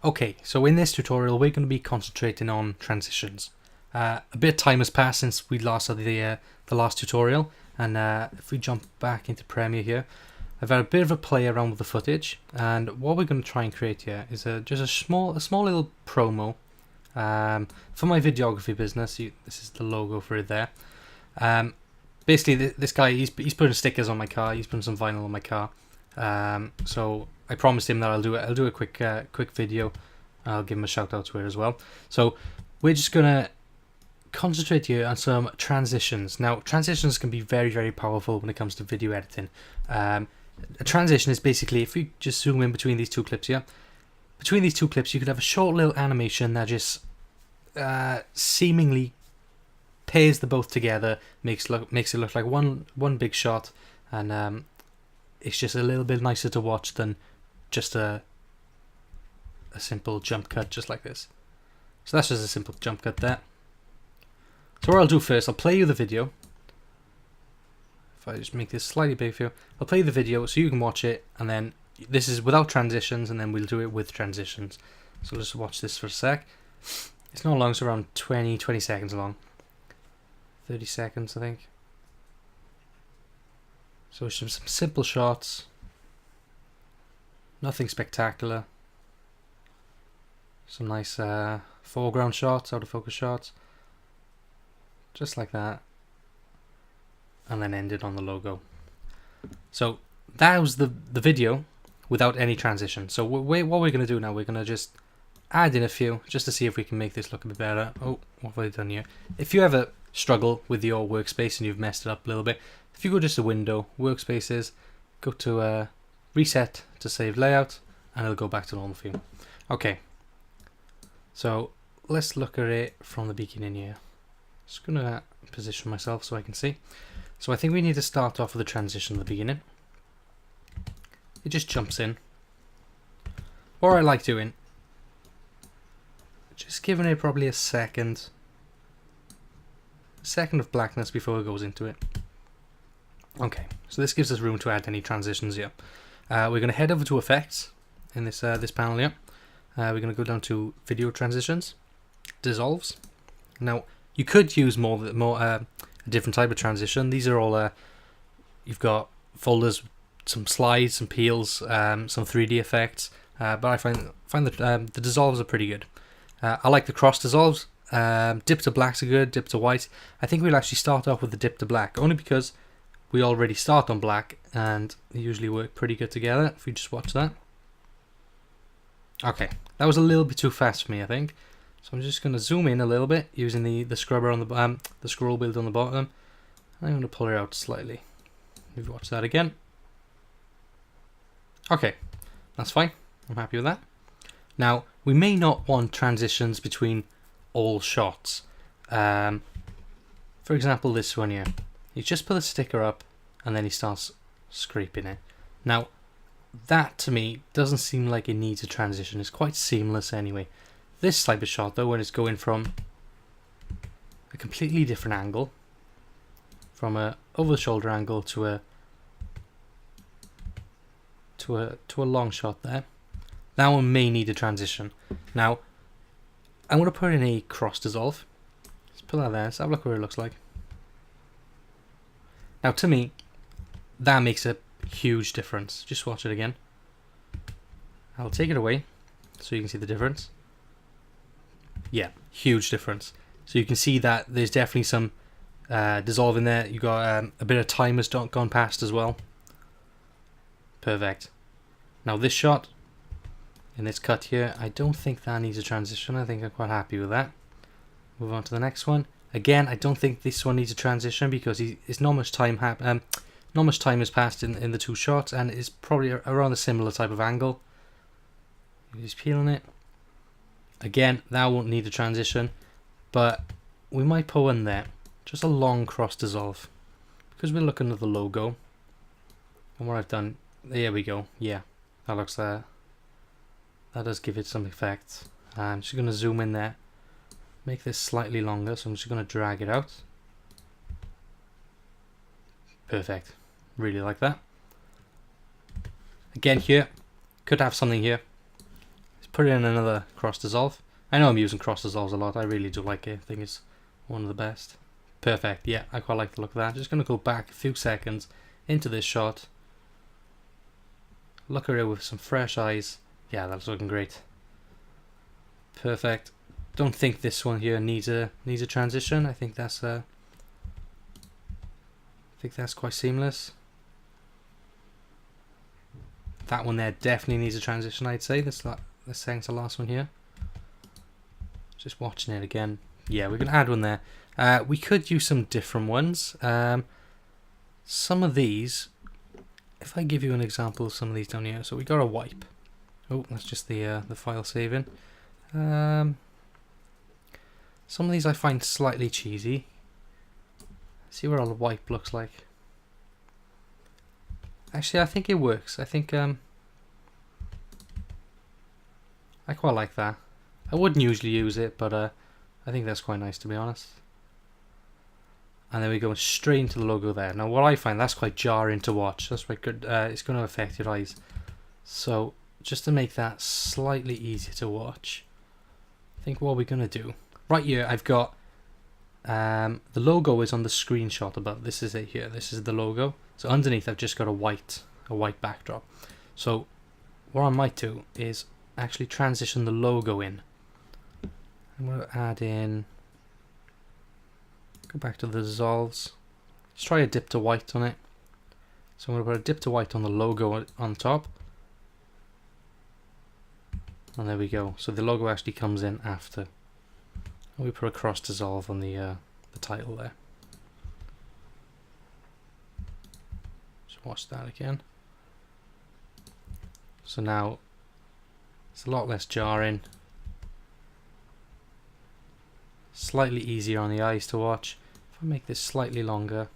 Okay, so in this tutorial we're going to be concentrating on transitions. A bit of time has passed since we last had the last tutorial, and if we jump back into Premiere here, I've had a bit of a play around with the footage, and what we're going to try and create here is just a small little promo for my videography business. This is the logo for it there. Basically, this guy he's putting stickers on my car. He's putting some vinyl on my car. So I promised him that I'll do a quick video. I'll give him a shout out to it as well. So we're just gonna concentrate here on some transitions. Now, transitions can be very, very powerful when it comes to video editing. A transition is basically, if you just zoom in between these two clips here, between these two clips you could have a short little animation that just seemingly pairs the both together, makes it look like one big shot, and it's just a little bit nicer to watch than just a simple jump cut just like this. So that's just a simple jump cut there. So what I'll do first, I'll play you the video. If I just make this slightly big for you, I'll play the video so you can watch it, and then this is without transitions, and then we'll do it with transitions. So let's watch this for a sec. It's not long, it's around 20 seconds long. 30 seconds, I think. So some simple shots. Nothing spectacular. Some nice foreground shots, out of focus shots. Just like that. And then ended on the logo. So that was the video without any transition. So what we're going to do now, we're going to just add in a few just to see if we can make this look a bit better. Oh, what have I done here? If you ever struggle with your workspace and you've messed it up a little bit, if you go just to Window, Workspaces, go to Reset to save layout, and it'll go back to normal view. Okay, so let's look at it from the beginning here. Just gonna position myself so I can see. So I think we need to start off with a transition at the beginning. It just jumps in. What I like doing, just giving it probably a second of blackness before it goes into it. Okay, so this gives us room to add any transitions here. We're going to head over to effects in this this panel here. We're going to go down to video transitions, dissolves. Now you could use a different type of transition. These are all you've got folders, some slides, some peels, some 3D effects. But I find that the dissolves are pretty good. I like the cross dissolves. Dip to blacks are good. Dip to white. I think we'll actually start off with the dip to black, only because we already start on black and they usually work pretty good together. If we just watch that. Okay, that was a little bit too fast for me, I think. So I'm just going to zoom in a little bit using the scrubber on the scroll wheel on the bottom. I'm going to pull it out slightly. Maybe watch that again. Okay, that's fine. I'm happy with that. Now we may not want transitions between all shots. For example, this one here. You just put the sticker up and then he starts scraping it. Now that to me doesn't seem like it needs a transition. It's quite seamless anyway. This type of shot though, when it's going from a completely different angle, from a over the shoulder angle to a long shot there, that one may need a transition. Now I'm going to put in a cross dissolve. Let's put that there. Let's have a look what it looks like. Now to me, that makes a huge difference. Just watch it again. I'll take it away so you can see the difference. Yeah, huge difference. So you can see that there's definitely some dissolve in there. You got a bit of time has gone past as well. Perfect. Now this shot, in this cut here, I don't think that needs a transition. I think I'm quite happy with that. Move on to the next one. Again, I don't think this one needs a transition because it's not much time has passed in the two shots, and it's probably around a similar type of angle. He's peeling it. Again, that won't need a transition, but we might put one there. Just a long cross dissolve because we're looking at the logo. And what I've done, there we go. Yeah, that looks that does give it some effect. I'm just going to zoom in there. Make this slightly longer, so I'm just going to drag it out. Perfect. Really like that. Again here, could have something here. Let's put in another cross dissolve. I know I'm using cross dissolves a lot. I really do like it. I think it's one of the best. Perfect. Yeah, I quite like the look of that. Just going to go back a few seconds into this shot. Look at it with some fresh eyes. Yeah, that's looking great. Perfect. Don't think this one here needs a transition. I think that's quite seamless. That one there definitely needs a transition, I'd say. This second to last one here. Just watching it again. Yeah, we're going to add one there. We could use some different ones. Some of these, if I give you an example of some of these down here. So we got a wipe. Oh, that's just the file saving. Some of these I find slightly cheesy. See what a wipe looks like. Actually, I think it works. I think I quite like that. I wouldn't usually use it, but I think that's quite nice, to be honest. And then we go straight into the logo there. Now, what I find, that's quite jarring to watch. That's quite good. It's going to affect your eyes. So, just to make that slightly easier to watch, I think what we're going to do, right here, I've got the logo is on the screenshot above. This is it here. This is the logo. So underneath, I've just got a white backdrop. So, what I might do is actually transition the logo in. I'm going to add in, go back to the dissolves. Let's try a dip to white on it. So I'm going to put a dip to white on the logo on top. And there we go. So the logo actually comes in after. And we put a cross dissolve on the title there. Just watch that again. So now it's a lot less jarring. Slightly easier on the eyes to watch. If I make this slightly longer.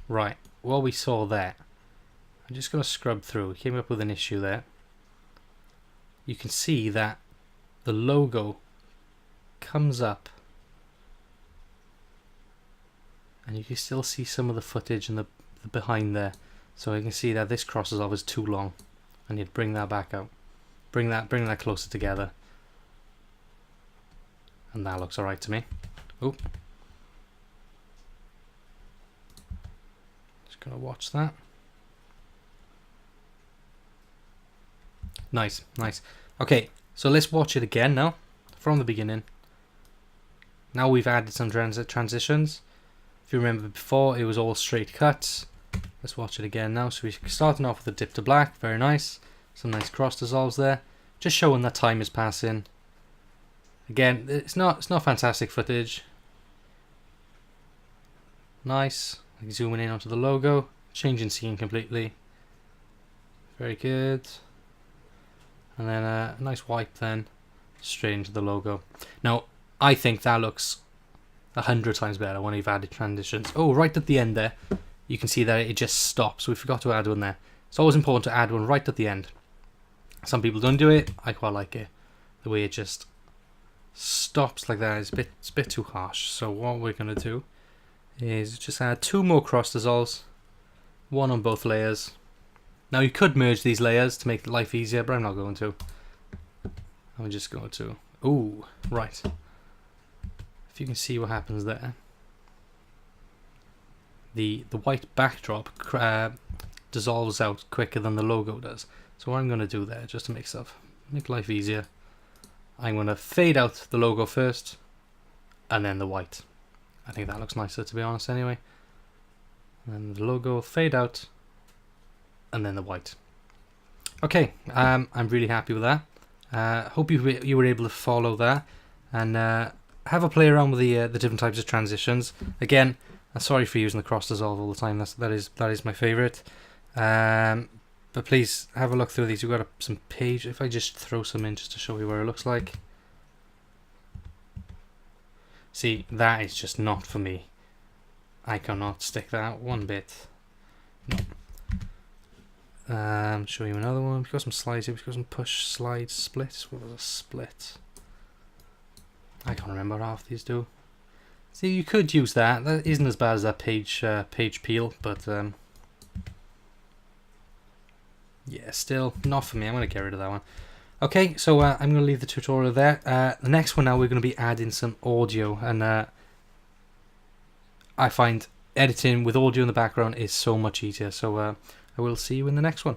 Right, what we saw there. I'm just going to scrub through. We came up with an issue there. You can see that the logo comes up. And you can still see some of the footage and the behind there. So you can see that this cross dissolve is too long. I need to bring that back out. Bring that closer together. And that looks alright to me. Oh. Just gonna watch that. Nice, nice. Okay, so let's watch it again now. From the beginning. Now we've added some transitions. If you remember before, it was all straight cuts. Let's watch it again now. So we're starting off with a dip to black. Very nice. Some nice cross dissolves there. Just showing that time is passing. Again, it's not fantastic footage. Nice. Like zooming in onto the logo. Changing scene completely. Very good. And then a nice wipe then. Straight into the logo. Now, I think that looks 100 times better when you've added transitions. Oh, right at the end there. You can see that it just stops. We forgot to add one there. It's always important to add one right at the end. Some people don't do it. I quite like it. The way it just stops like that is a bit too harsh. So what we're going to do is just add 2 more cross dissolves. 1 on both layers. Now you could merge these layers to make life easier, but I'm not going to. I'm just going to... Ooh, right. If you can see what happens there. The white backdrop dissolves out quicker than the logo does. So what I'm going to do there, just to make life easier, I'm going to fade out the logo first, and then the white. I think that looks nicer, to be honest, anyway. And then the logo, fade out, and then the white. Okay, I'm really happy with that. Hope you were able to follow that, and have a play around with the different types of transitions. Again, I'm sorry for using the cross dissolve all the time. That is my favourite. But please have a look through these. We've got some page. If I just throw some in just to show you what it looks like. See, that is just not for me. I cannot stick that one bit. No. Show you another one. We've got some slides here. We've got some push, slide, split. What was a split? I can't remember what half these do. See, you could use that. That isn't as bad as that page peel, but Yeah, still not for me. I'm going to get rid of that one. Okay, so I'm going to leave the tutorial there. The next one now, we're going to be adding some audio, and I find editing with audio in the background is so much easier. So I will see you in the next one.